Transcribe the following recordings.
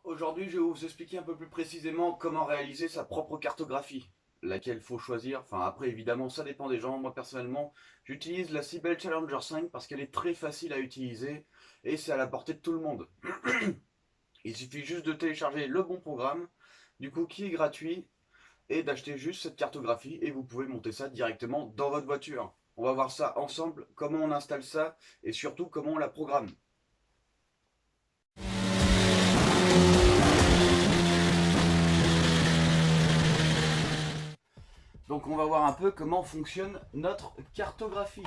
Aujourd'hui, je vais vous expliquer un peu plus précisément comment réaliser sa propre cartographie, laquelle faut choisir. Enfin, après, évidemment, ça dépend des gens. Moi, personnellement, j'utilise la Sibel Challenger 5 parce qu'elle est très facile à utiliser et c'est à la portée de tout le monde. Il suffit juste de télécharger le bon programme, du coup, qui est gratuit, et d'acheter juste cette cartographie et vous pouvez monter ça directement dans votre voiture. On va voir ça ensemble, comment on installe ça et surtout comment on la programme. Donc on va voir un peu comment fonctionne notre cartographie.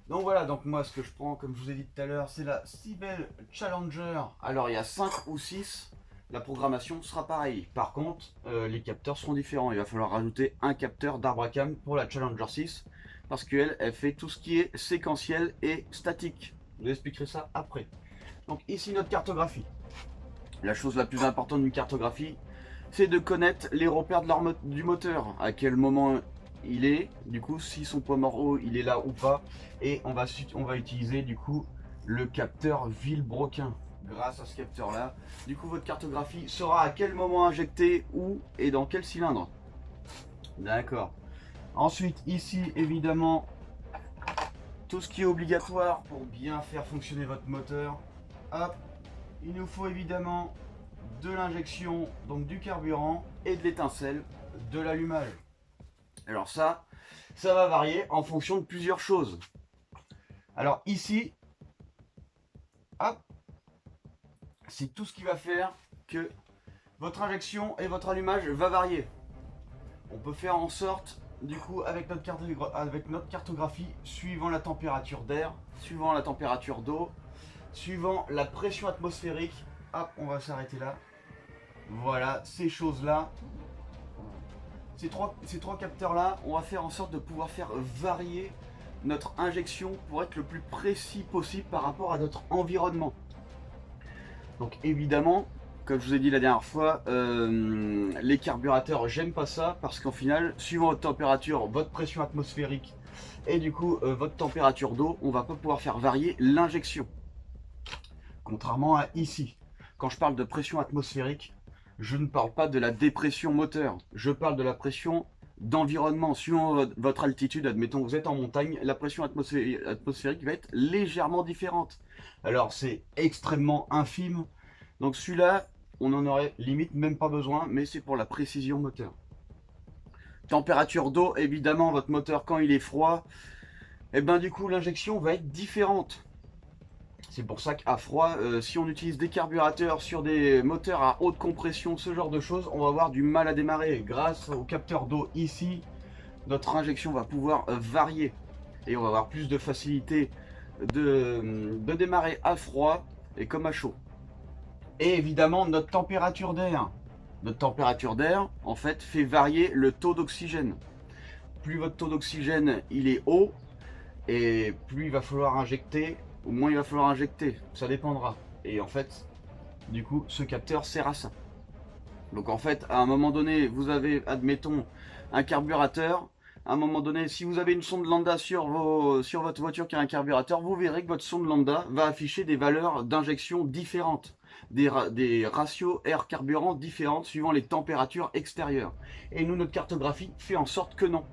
Donc voilà, donc moi ce que je prends, comme je vous ai dit tout à l'heure, c'est la Sibel Challenger. Alors il y a 5 ou 6, la programmation sera pareille. Par contre, les capteurs seront différents. Il va falloir rajouter un capteur d'arbre à cam pour la Challenger 6, parce qu'elle, elle fait tout ce qui est séquentiel et statique. Je vous expliquerai ça après. Donc ici notre cartographie. La chose la plus importante d'une cartographie, c'est de connaître les repères de du moteur, à quel moment il est, du coup si son poids mort il est là ou pas, et on va utiliser du coup le capteur Villebroquin. Grâce à ce capteur là, du coup votre cartographie saura à quel moment injecter, où et dans quel cylindre. D'accord. Ensuite ici évidemment tout ce qui est obligatoire pour bien faire fonctionner votre moteur. Hop, il nous faut évidemment de l'injection, donc du carburant, et de l'étincelle, de l'allumage. Alors ça va varier en fonction de plusieurs choses. Alors ici, hop, c'est tout ce qui va faire que votre injection et votre allumage va varier. On peut faire en sorte, du coup, avec notre cartographie, suivant la température d'air, suivant la température d'eau, suivant la pression atmosphérique, hop, on va s'arrêter là. Voilà, ces choses-là, ces trois capteurs-là, on va faire en sorte de pouvoir faire varier notre injection pour être le plus précis possible par rapport à notre environnement. Donc évidemment, comme je vous ai dit la dernière fois, les carburateurs, j'aime pas ça parce qu'en final, suivant votre température, votre pression atmosphérique et du coup votre température d'eau, on va pas pouvoir faire varier l'injection. Contrairement à ici. Quand je parle de pression atmosphérique, je ne parle pas de la dépression moteur. Je parle de la pression d'environnement. Suivant votre altitude, admettons que vous êtes en montagne, la pression atmosphérique va être légèrement différente. Alors c'est extrêmement infime. Donc celui-là, on en aurait limite même pas besoin, mais c'est pour la précision moteur. Température d'eau, évidemment, votre moteur quand il est froid, et ben du coup l'injection va être différente. C'est pour ça qu'à froid, si on utilise des carburateurs sur des moteurs à haute compression, ce genre de choses, on va avoir du mal à démarrer. Grâce au capteur d'eau ici, notre injection va pouvoir varier. Et on va avoir plus de facilité de démarrer à froid et comme à chaud. Et évidemment, notre température d'air. Notre température d'air, en fait, fait varier le taux d'oxygène. Plus votre taux d'oxygène il est haut, et plus il va falloir injecter, ou moins il va falloir injecter, ça dépendra. Et en fait, du coup, ce capteur sert à ça. Donc en fait, à un moment donné, vous avez, admettons, un carburateur. À un moment donné, si vous avez une sonde lambda sur votre voiture qui a un carburateur, vous verrez que votre sonde lambda va afficher des valeurs d'injection différentes, des ratios air carburant différentes suivant les températures extérieures. Et nous, notre cartographie fait en sorte que non.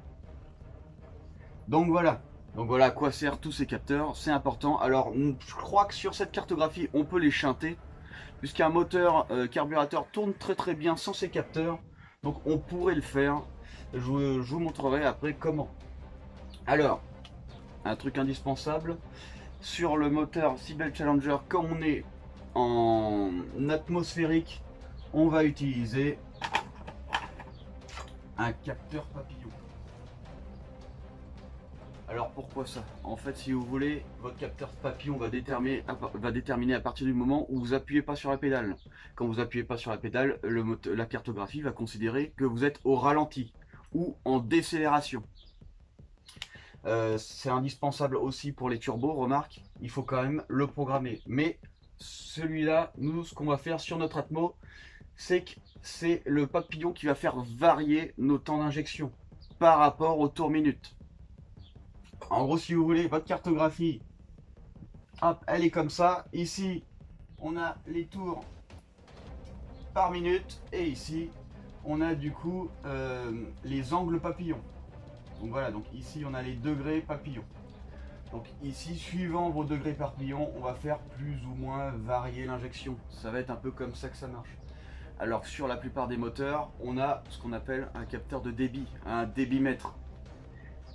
Donc voilà. Donc voilà à quoi servent tous ces capteurs, c'est important. Alors je crois que sur cette cartographie, on peut les chanter, puisqu'un moteur carburateur tourne très très bien sans ces capteurs. Donc on pourrait le faire. Je vous montrerai après comment. Alors, un truc indispensable, sur le moteur Sibel Challenger, comme on est en atmosphérique, on va utiliser un capteur papillon. Alors pourquoi ça? En fait, si vous voulez, votre capteur papillon va déterminer à partir du moment où vous appuyez pas sur la pédale. Quand vous appuyez pas sur la pédale, la cartographie va considérer que vous êtes au ralenti ou en décélération. C'est indispensable aussi pour les turbos, remarque, il faut quand même le programmer. Mais celui-là, nous, ce qu'on va faire sur notre Atmo, c'est que c'est le papillon qui va faire varier nos temps d'injection par rapport au tour minute. En gros, si vous voulez, votre cartographie, hop, elle est comme ça. Ici, on a les tours par minute. Et ici, on a du coup les angles papillons. Donc voilà, donc ici on a les degrés papillons. Donc ici, suivant vos degrés papillons, on va faire plus ou moins varier l'injection. Ça va être un peu comme ça que ça marche. Alors sur la plupart des moteurs, on a ce qu'on appelle un capteur de débit, un débitmètre.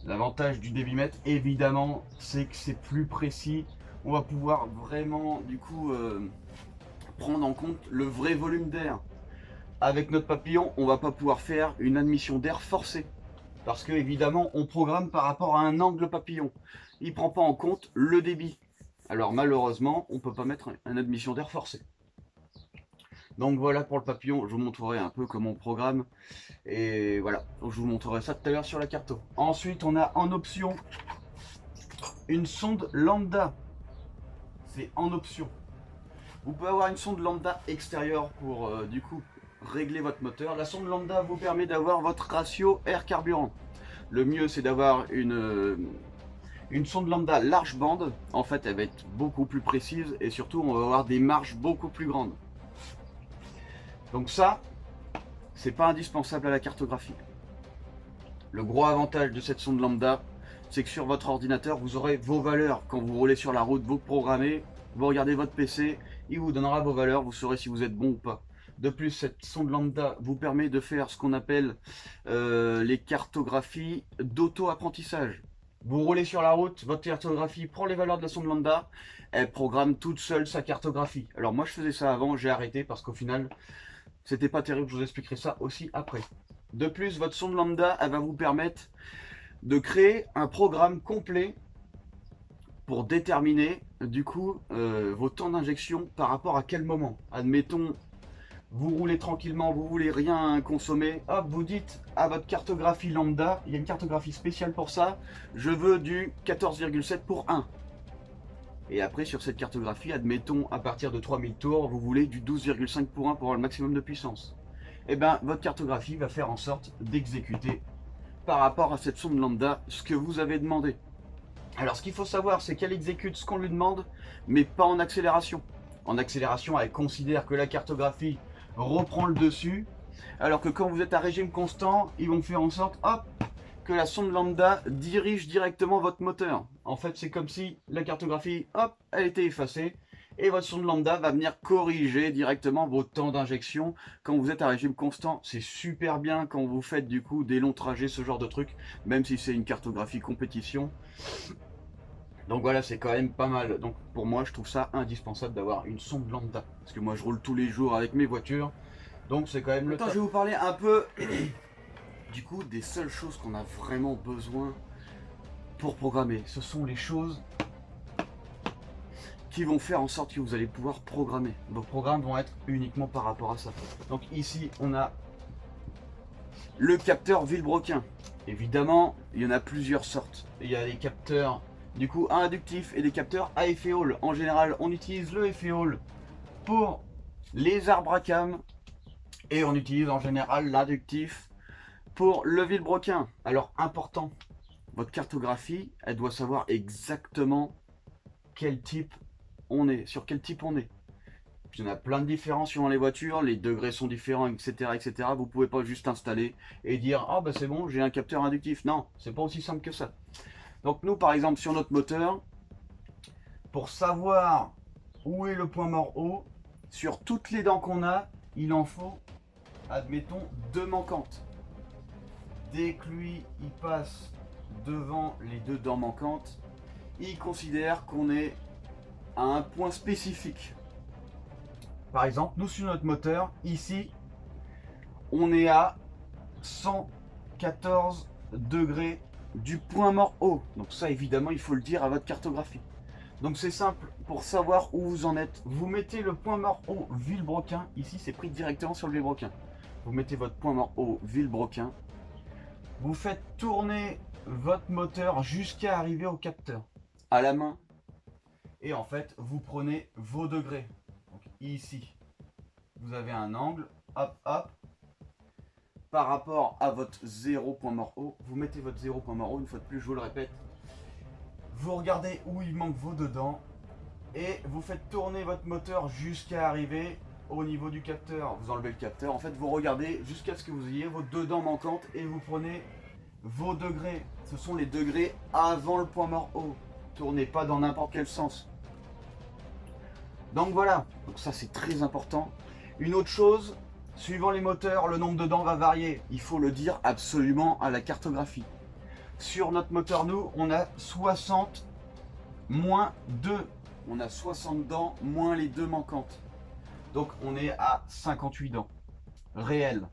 L'avantage du débitmètre, évidemment, c'est que c'est plus précis. On va pouvoir vraiment, du coup, prendre en compte le vrai volume d'air. Avec notre papillon, on va pas pouvoir faire une admission d'air forcée. Parce que, évidemment, on programme par rapport à un angle papillon. Il ne prend pas en compte le débit. Alors, malheureusement, on ne peut pas mettre une admission d'air forcée. Donc voilà pour le papillon, je vous montrerai un peu comment on programme. Et voilà, je vous montrerai ça tout à l'heure sur la carto. Ensuite, on a en option une sonde lambda. C'est en option. Vous pouvez avoir une sonde lambda extérieure pour du coup régler votre moteur. La sonde lambda vous permet d'avoir votre ratio air-carburant. Le mieux, c'est d'avoir une sonde lambda large bande. En fait, elle va être beaucoup plus précise et surtout, on va avoir des marges beaucoup plus grandes. Donc ça, c'est pas indispensable à la cartographie. Le gros avantage de cette sonde lambda, c'est que sur votre ordinateur, vous aurez vos valeurs. Quand vous roulez sur la route, vous programmez, vous regardez votre PC, il vous donnera vos valeurs, vous saurez si vous êtes bon ou pas. De plus, cette sonde lambda vous permet de faire ce qu'on appelle les cartographies d'auto-apprentissage. Vous roulez sur la route, votre cartographie prend les valeurs de la sonde lambda, elle programme toute seule sa cartographie. Alors moi je faisais ça avant, j'ai arrêté parce qu'au final, c'était pas terrible, je vous expliquerai ça aussi après. De plus, votre sonde lambda, elle va vous permettre de créer un programme complet pour déterminer du coup vos temps d'injection par rapport à quel moment. Admettons, vous roulez tranquillement, vous voulez rien consommer, hop, vous dites à votre cartographie lambda, il y a une cartographie spéciale pour ça, je veux du 14,7 pour 1. Et après sur cette cartographie, admettons à partir de 3000 tours, vous voulez du 12,5 pour 1 pour avoir le maximum de puissance. Et bien votre cartographie va faire en sorte d'exécuter par rapport à cette sonde lambda ce que vous avez demandé. Alors ce qu'il faut savoir, c'est qu'elle exécute ce qu'on lui demande, mais pas en accélération. En accélération, elle considère que la cartographie reprend le dessus, alors que quand vous êtes à régime constant, ils vont faire en sorte, hop, que la sonde lambda dirige directement votre moteur. En fait, c'est comme si la cartographie, hop, elle était effacée, et votre sonde lambda va venir corriger directement vos temps d'injection quand vous êtes à régime constant. C'est super bien quand vous faites du coup des longs trajets, ce genre de truc, même si c'est une cartographie compétition. Donc voilà, c'est quand même pas mal. Donc pour moi, je trouve ça indispensable d'avoir une sonde lambda. Parce que moi, je roule tous les jours avec mes voitures. Donc c'est quand même le temps. Je vais vous parler un peu du coup des seules choses qu'on a vraiment besoin pour programmer. Ce sont les choses qui vont faire en sorte que vous allez pouvoir programmer. Vos programmes vont être uniquement par rapport à ça. Donc ici, on a le capteur Villebrequin. Évidemment, il y en a plusieurs sortes. Il y a des capteurs du coup inductifs et des capteurs à effet Hall. En général, on utilise le effet Hall pour les arbres à cam et on utilise en général l'inductif pour le Villebrequin. Alors important, votre cartographie, elle doit savoir exactement quel type on est, sur quel type on est. Il y en a plein de différences suivant les voitures, les degrés sont différents, etc. etc. Vous ne pouvez pas juste installer et dire ah bah c'est bon, j'ai un capteur inductif. Non, c'est pas aussi simple que ça. Donc nous par exemple sur notre moteur, pour savoir où est le point mort haut, sur toutes les dents qu'on a, il en faut, admettons, 2 manquantes. Dès que lui il passe devant les 2 dents manquantes, il considère qu'on est à un point spécifique. Par exemple, nous sur notre moteur, ici, on est à 114 degrés du point mort haut. Donc ça, évidemment, il faut le dire à votre cartographie. Donc c'est simple, pour savoir où vous en êtes, vous mettez le point mort haut Villebrequin. Ici, c'est pris directement sur le Villebrequin. Vous mettez votre point mort haut Villebrequin. Vous faites tourner votre moteur jusqu'à arriver au capteur à la main. Et en fait, vous prenez vos degrés. Donc ici, vous avez un angle, hop, hop. Par rapport à votre 0 point mort haut, vous mettez votre 0 point mort haut, une fois de plus, je vous le répète. Vous regardez où il manque vos dedans et vous faites tourner votre moteur jusqu'à arriver au niveau du capteur, vous enlevez le capteur, en fait vous regardez jusqu'à ce que vous ayez vos 2 dents manquantes et vous prenez vos degrés. Ce sont les degrés avant le point mort haut. Tournez pas dans n'importe quel sens. Donc voilà, donc ça c'est très important. Une autre chose, suivant les moteurs, le nombre de dents va varier. Il faut le dire absolument à la cartographie. Sur notre moteur, nous, on a 60 moins 2. On a 60 dents moins les 2 manquantes. Donc on est à 58 dents réelles.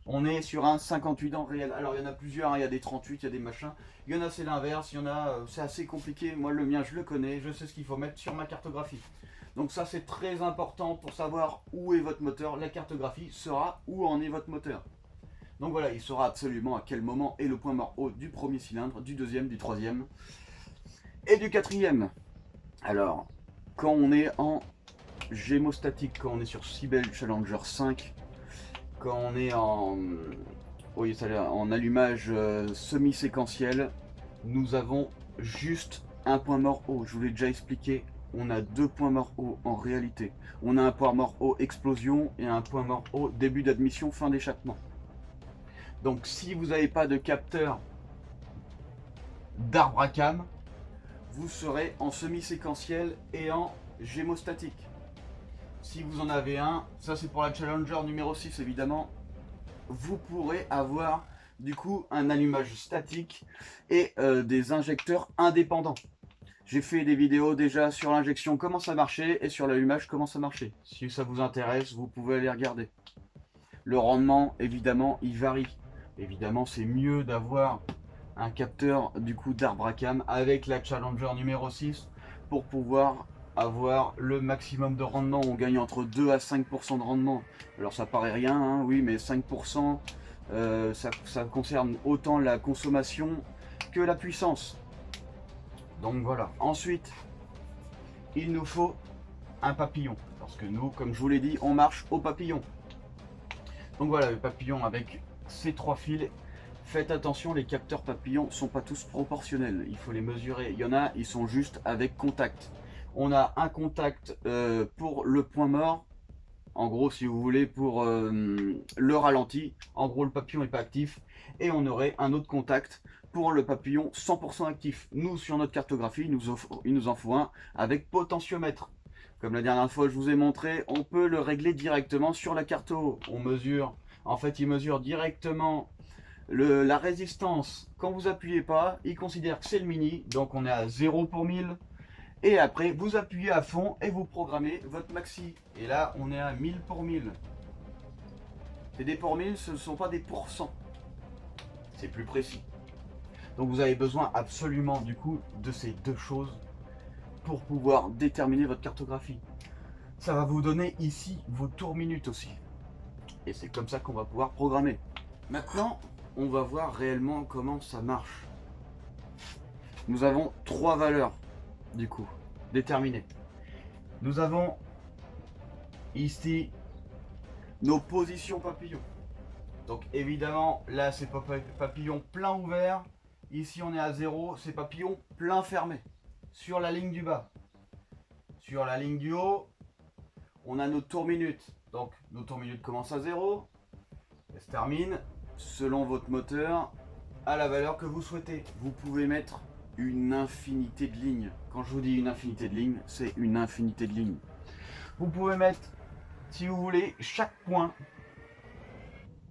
On est sur un 58 dents réel. Alors il y en a plusieurs, hein. Il y a des 38, il y a des machins. Il y en a c'est l'inverse, il y en a c'est assez compliqué. Moi le mien je le connais, je sais ce qu'il faut mettre sur ma cartographie. Donc ça c'est très important pour savoir où est votre moteur. La cartographie sera où en est votre moteur. Donc voilà, il saura absolument à quel moment est le point mort haut du premier cylindre, du deuxième, du troisième et du quatrième. Alors, quand on est en gémostatique, quand on est sur Sibel Challenger 5, quand on est en, oui, en allumage semi-séquentiel, nous avons juste un point mort haut. Je vous l'ai déjà expliqué, on a 2 points morts hauts en réalité. On a un point mort haut explosion et un point mort haut début d'admission, fin d'échappement. Donc si vous n'avez pas de capteur d'arbre à cam, vous serez en semi-séquentiel et en gémostatique. Si vous en avez un, ça c'est pour la Challenger numéro 6 évidemment, vous pourrez avoir du coup un allumage statique et des injecteurs indépendants. J'ai fait des vidéos déjà sur l'injection comment ça marchait et sur l'allumage comment ça marchait. Si ça vous intéresse, vous pouvez aller regarder. Le rendement évidemment il varie. Évidemment c'est mieux d'avoir un capteur du coup d'arbre à cam avec la Challenger numéro 6 pour pouvoir avoir le maximum de rendement. On gagne entre 2 à 5% de rendement. Alors ça paraît rien, hein, oui, mais 5%, ça concerne autant la consommation que la puissance. Donc voilà. Ensuite, il nous faut un papillon. Parce que nous, comme je vous l'ai dit, on marche au papillon. Donc voilà, le papillon avec ces 3 fils. Faites attention, les capteurs papillons ne sont pas tous proportionnels. Il faut les mesurer. Il y en a, ils sont juste avec contact. On a un contact pour le point mort. En gros, si vous voulez, pour le ralenti. En gros, le papillon n'est pas actif. Et on aurait un autre contact pour le papillon 100% actif. Nous, sur notre cartographie, il nous en faut un avec potentiomètre. Comme la dernière fois, je vous ai montré, on peut le régler directement sur la carto. On mesure, en fait, il mesure directement la résistance. Quand vous appuyez pas, il considère que c'est le mini. Donc, on est à 0 pour 1000. Et après, vous appuyez à fond et vous programmez votre maxi. Et là, on est à 1000 pour 1000. C'est des pour 1000, ce ne sont pas des pourcents. C'est plus précis. Donc vous avez besoin absolument du coup de ces 2 choses pour pouvoir déterminer votre cartographie. Ça va vous donner ici vos tours minutes aussi. Et c'est comme ça qu'on va pouvoir programmer. Maintenant, on va voir réellement comment ça marche. Nous avons 3 valeurs du coup déterminées. Nous avons ici nos positions papillons. Donc évidemment là c'est papillon plein ouvert. Ici on est à 0, c'est papillon plein fermé. Sur la ligne du bas. Sur la ligne du haut, on a nos tours minutes. Donc nos tours minutes commencent à 0 et se terminent selon votre moteur à la valeur que vous souhaitez. Vous pouvez mettre une infinité de lignes. Quand je vous dis une infinité de lignes, c'est une infinité de lignes. Vous pouvez mettre, si vous voulez, chaque point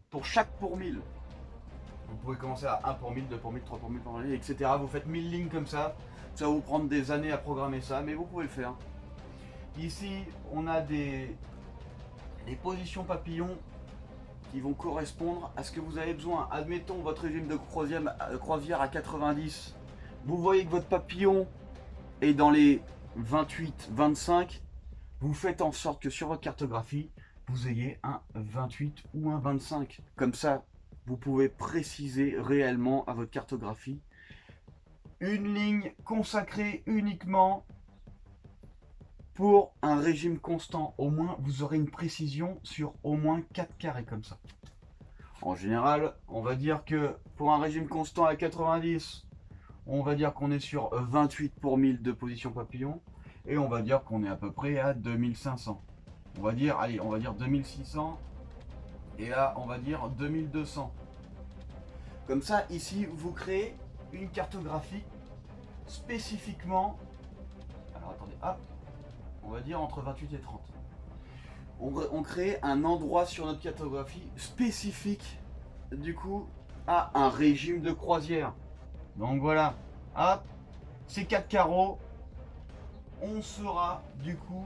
pour chaque pour 1000. Vous pouvez commencer à 1 pour 1000, 2 pour 1000, 3 pour 1000, 4 pour 1000, etc. Vous faites 1000 lignes comme ça. Ça va vous prendre des années à programmer ça, mais vous pouvez le faire. Ici, on a des positions papillons qui vont correspondre à ce que vous avez besoin. Admettons votre régime de croisière à 90. Vous voyez que votre papillon est dans les 28, 25. Vous faites en sorte que sur votre cartographie, vous ayez un 28 ou un 25. Comme ça, vous pouvez préciser réellement à votre cartographie une ligne consacrée uniquement pour un régime constant. Au moins, vous aurez une précision sur au moins 4 carrés comme ça. En général, on va dire que pour un régime constant à 90, on va dire qu'on est sur 28 pour 1000 de position papillon. Et on va dire qu'on est à peu près à 2500. On va dire, allez, on va dire 2600. Et là, on va dire 2200. Comme ça, ici, vous créez une cartographie spécifiquement. Alors attendez, hop, on va dire entre 28 et 30. On crée un endroit sur notre cartographie spécifique, du coup, à un régime de croisière. Donc voilà, hop, ces 4 carreaux, on saura du coup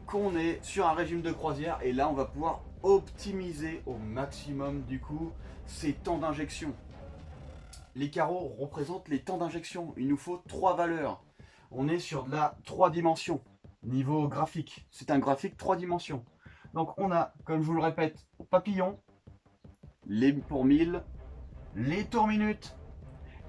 qu'on est sur un régime de croisière et là on va pouvoir optimiser au maximum du coup ces temps d'injection. Les carreaux représentent les temps d'injection. Il nous faut 3 valeurs. On est sur de la 3 dimensions. Niveau graphique, c'est un graphique 3 dimensions. Donc on a, comme je vous le répète, papillon, les pour 1000, les tours minutes,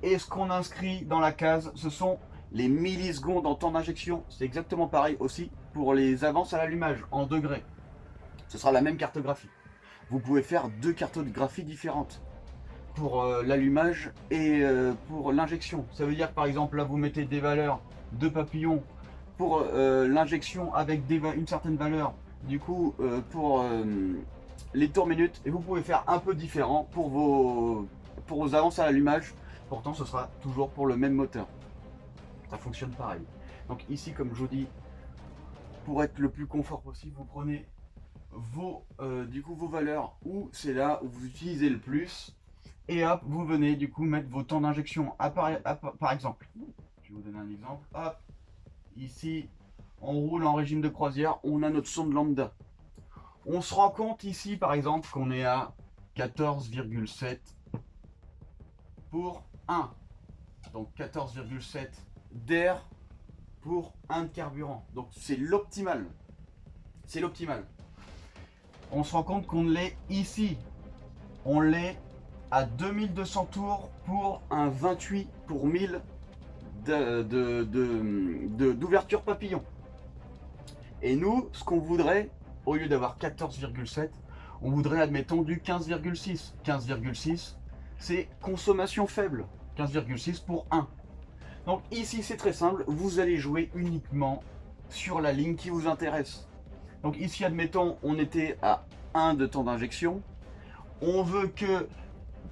et ce qu'on inscrit dans la case, ce sont les millisecondes en temps d'injection. C'est exactement pareil aussi pour les avances à l'allumage en degrés. Ce sera la même cartographie. Vous pouvez faire 2 cartographies différentes pour l'allumage et pour l'injection. Ça veut dire que par exemple là vous mettez des valeurs de papillon pour l'injection avec une certaine valeur du coup pour les tours minutes, et vous pouvez faire un peu différent pour vos avances à l'allumage. Pourtant ce sera toujours pour le même moteur. Ça fonctionne pareil. Donc ici, comme je vous dis, pour être le plus confort possible, vous prenez vos valeurs où c'est là où vous utilisez le plus. Et hop, vous venez du coup mettre vos temps d'injection. Par exemple, je vais vous donner un exemple. Hop, ici, on roule en régime de croisière, on a notre sonde lambda. On se rend compte ici, par exemple, qu'on est à 14,7 pour 1. Donc 14,7 d'air pour 1 de carburant. Donc c'est l'optimal. C'est l'optimal. On se rend compte qu'on l'est ici. On l'est à 2200 tours pour un 28 pour 1000 d'ouverture papillon. Et nous, ce qu'on voudrait, au lieu d'avoir 14,7, on voudrait, admettons, du 15,6. 15,6, c'est consommation faible. 15,6 pour 1. Donc ici, c'est très simple. Vous allez jouer uniquement sur la ligne qui vous intéresse. Donc ici, admettons, on était à 1 de temps d'injection. On veut que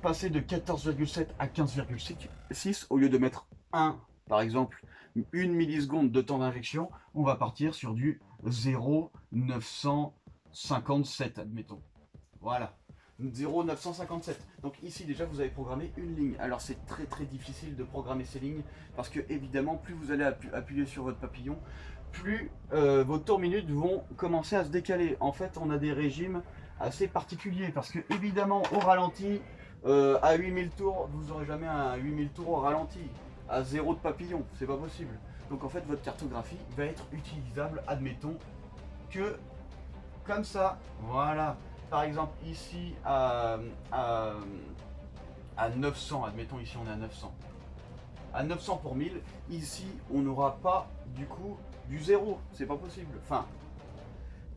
passer de 14,7 à 15,6, au lieu de mettre 1, par exemple, 1 milliseconde de temps d'injection, on va partir sur du 0,957, admettons. Voilà, 0,957. Donc ici déjà vous avez programmé une ligne. Alors c'est très difficile de programmer ces lignes parce que évidemment plus vous allez appuyer sur votre papillon, plus vos tours minutes vont commencer à se décaler. En fait on a des régimes assez particuliers parce que évidemment au ralenti, à 8000 tours, vous n'aurez jamais un 8000 tours au ralenti. À 0 de papillon, c'est pas possible. Donc en fait votre cartographie va être utilisable, admettons, que comme ça. Voilà. Par exemple ici à 900, admettons ici on est à 900. À 900 pour 1000, ici on n'aura pas du coup du 0, c'est pas possible. Enfin,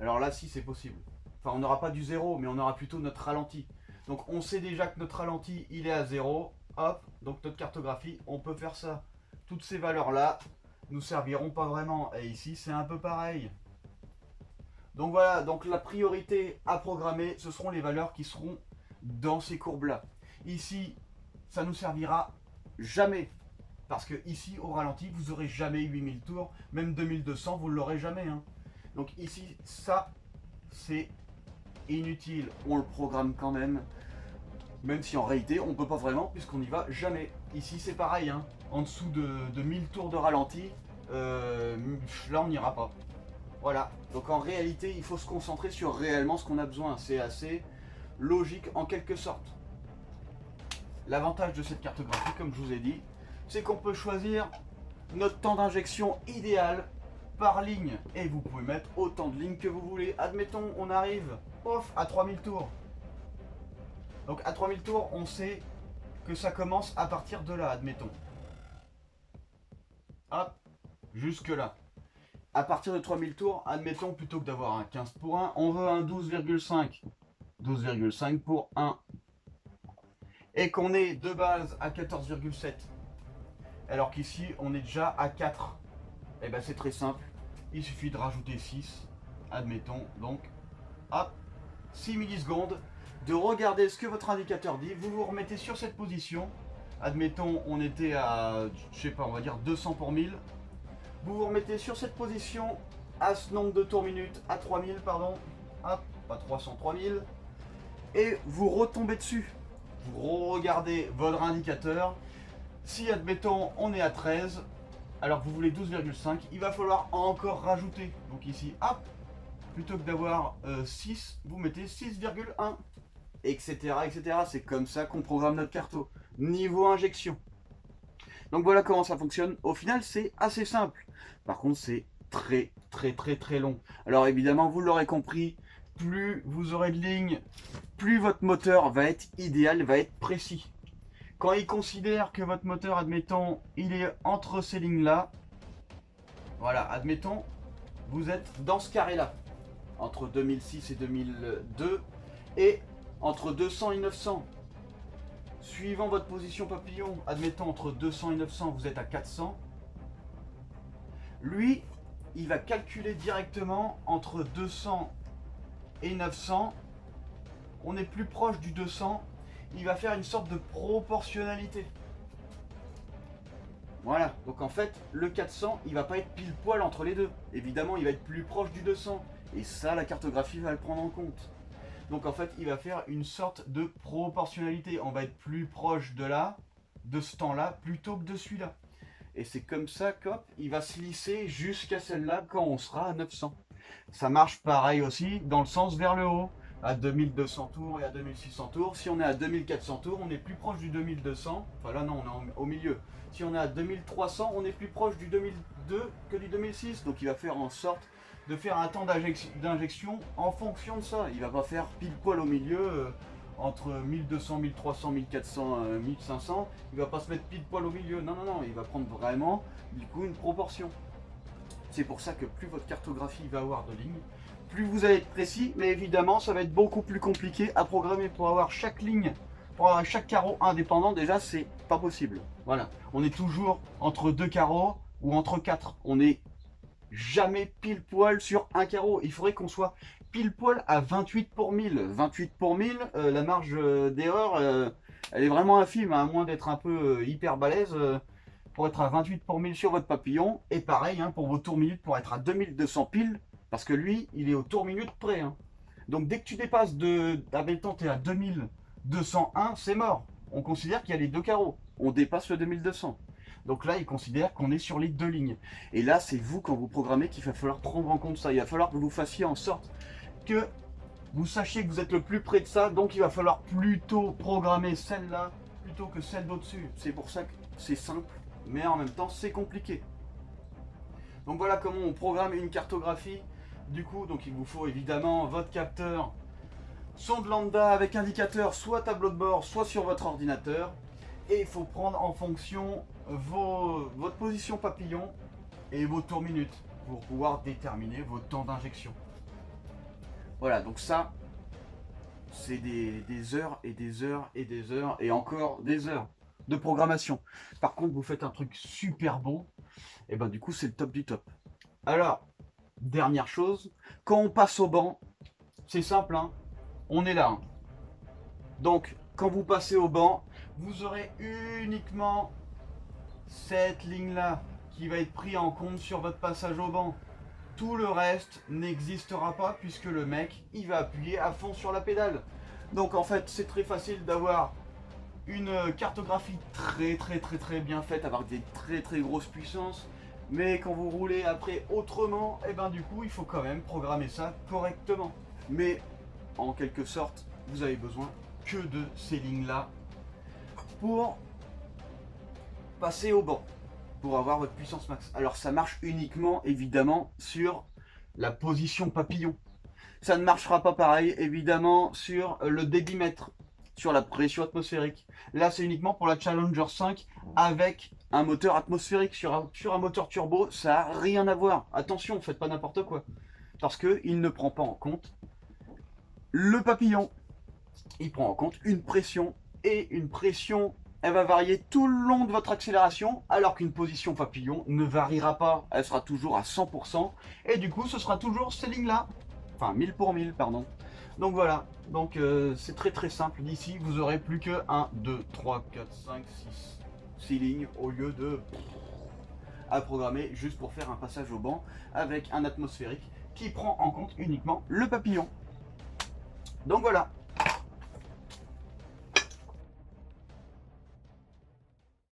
alors là si c'est possible. Enfin on n'aura pas du 0, mais on aura plutôt notre ralenti. Donc on sait déjà que notre ralenti il est à 0, hop, donc notre cartographie, on peut faire ça. Toutes ces valeurs là nous serviront pas vraiment. Et ici c'est un peu pareil. Donc voilà, donc la priorité à programmer, ce seront les valeurs qui seront dans ces courbes-là. Ici, ça nous servira jamais. Parce que ici, au ralenti, vous n'aurez jamais 8000 tours, même 2200, vous ne l'aurez jamais. Hein. Donc ici, ça, c'est inutile. On le programme quand même. Même si en réalité, on ne peut pas vraiment, puisqu'on n'y va jamais. Ici, c'est pareil. Hein. En dessous de 1000 tours de ralenti, là, on n'ira pas. Voilà, donc en réalité, il faut se concentrer sur réellement ce qu'on a besoin. C'est assez logique en quelque sorte. L'avantage de cette cartographie, comme je vous ai dit, c'est qu'on peut choisir notre temps d'injection idéal par ligne. Et vous pouvez mettre autant de lignes que vous voulez. Admettons, on arrive à 3000 tours. Donc à 3000 tours, on sait que ça commence à partir de là, admettons. Hop, jusque là. À partir de 3000 tours, admettons, plutôt que d'avoir un 15 pour 1, on veut un 12,5. 12,5 pour 1. Et qu'on est de base à 14,7. Alors qu'ici, on est déjà à 4. Et bien c'est très simple. Il suffit de rajouter 6. admettons, donc à 6 millisecondes, de regarder ce que votre indicateur dit. Vous vous remettez sur cette position. Admettons, on était à, je sais pas, on va dire 200 pour 1000. Vous vous remettez sur cette position à ce nombre de tours minutes, à 3000, pardon. Hop, pas 300, 3000. Et vous retombez dessus. Vous regardez votre indicateur. Si, admettons, on est à 13, alors que vous voulez 12,5, il va falloir encore rajouter. Donc ici, hop, plutôt que d'avoir 6, vous mettez 6,1, etc., etc. C'est comme ça qu'on programme notre carto. Niveau injection. Donc voilà comment ça fonctionne. Au final, c'est assez simple. Par contre, c'est très, très, très, très long. Alors évidemment, vous l'aurez compris, plus vous aurez de lignes, plus votre moteur va être idéal, va être précis. Quand il considère que votre moteur, admettons, il est entre ces lignes-là, voilà, admettons, vous êtes dans ce carré-là, entre 2006 et 2002, et entre 200 et 900. Suivant votre position papillon, admettons entre 200 et 900, vous êtes à 400. Lui, il va calculer directement entre 200 et 900. On est plus proche du 200. Il va faire une sorte de proportionnalité. Voilà, donc en fait, le 400, il va pas être pile poil entre les deux. Évidemment, il va être plus proche du 200. Et ça, la cartographie va le prendre en compte. Donc en fait, il va faire une sorte de proportionnalité. On va être plus proche de là, de ce temps-là, plutôt que de celui-là. Et c'est comme ça qu'il va se lisser jusqu'à celle-là quand on sera à 900. Ça marche pareil aussi dans le sens vers le haut. À 2200 tours et à 2600 tours. Si on est à 2400 tours, on est plus proche du 2200. Enfin là non, on est au milieu. Si on est à 2300, on est plus proche du 2002 que du 2006. Donc il va faire en sorte de faire un temps d'injection en fonction de ça. Il va pas faire pile poil au milieu entre 1200, 1300, 1400, 1500. Il va pas se mettre pile poil au milieu. Non, non, non. Il va prendre vraiment du coup une proportion. C'est pour ça que plus votre cartographie va avoir de lignes, plus vous allez être précis, mais évidemment ça va être beaucoup plus compliqué à programmer pour avoir chaque ligne, pour avoir chaque carreau indépendant. Déjà c'est pas possible. Voilà, on est toujours entre deux carreaux ou entre quatre. On n'est jamais pile poil sur un carreau. Il faudrait qu'on soit pile poil à 28 pour 1000. 28 pour 1000, la marge d'erreur elle est vraiment infime, hein, à moins d'être un peu hyper balèze. Pour être à 28 pour 1000 sur votre papillon, et pareil hein, pour vos tours minutes, pour être à 2200 piles, parce que lui, il est au tour minute près. Hein. Donc dès que tu dépasses de, admettons, tu es à 2201, c'est mort. On considère qu'il y a les deux carreaux. On dépasse le 2200. Donc là, il considère qu'on est sur les deux lignes. Et là, c'est vous, quand vous programmez, qu'il va falloir prendre en compte ça. Il va falloir que vous fassiez en sorte que vous sachiez que vous êtes le plus près de ça. Donc il va falloir plutôt programmer celle-là plutôt que celle d'au-dessus. C'est pour ça que c'est simple, mais en même temps, c'est compliqué. Donc voilà comment on programme une cartographie. Du coup, donc il vous faut évidemment votre capteur sonde lambda avec indicateur, soit tableau de bord, soit sur votre ordinateur. Et il faut prendre en fonction votre position papillon et vos tours minutes pour pouvoir déterminer vos temps d'injection. Voilà, donc ça, c'est des heures et des heures et des heures et encore des heures de programmation. Par contre, vous faites un truc super bon, et ben du coup, c'est le top du top. Alors, dernière chose, quand on passe au banc, c'est simple, hein, on est là. Hein. Donc, quand vous passez au banc, vous aurez uniquement cette ligne-là qui va être pris en compte sur votre passage au banc. Tout le reste n'existera pas puisque le mec, il va appuyer à fond sur la pédale. Donc en fait, c'est très facile d'avoir une cartographie très bien faite avec des très grosses puissances. Mais quand vous roulez après autrement, et ben du coup, il faut quand même programmer ça correctement. Mais en quelque sorte, vous avez besoin que de ces lignes-là pour passer au banc, pour avoir votre puissance max. Alors ça marche uniquement évidemment sur la position papillon. Ça ne marchera pas pareil évidemment sur le débitmètre, sur la pression atmosphérique. Là c'est uniquement pour la Challenger 5 avec un moteur atmosphérique. Sur un moteur turbo, ça n'a rien à voir. Attention, faites pas n'importe quoi. Parce qu'il ne prend pas en compte le papillon. Il prend en compte une pression et une pression elle va varier tout le long de votre accélération, alors qu'une position papillon ne variera pas, elle sera toujours à 100%, et du coup ce sera toujours ces lignes-là, enfin 1000 pour 1000, pardon. Donc voilà, donc c'est très très simple, d'ici vous aurez plus que 1, 2, 3, 4, 5, 6 lignes, au lieu de à programmer juste pour faire un passage au banc avec un atmosphérique qui prend en compte uniquement le papillon. Donc voilà.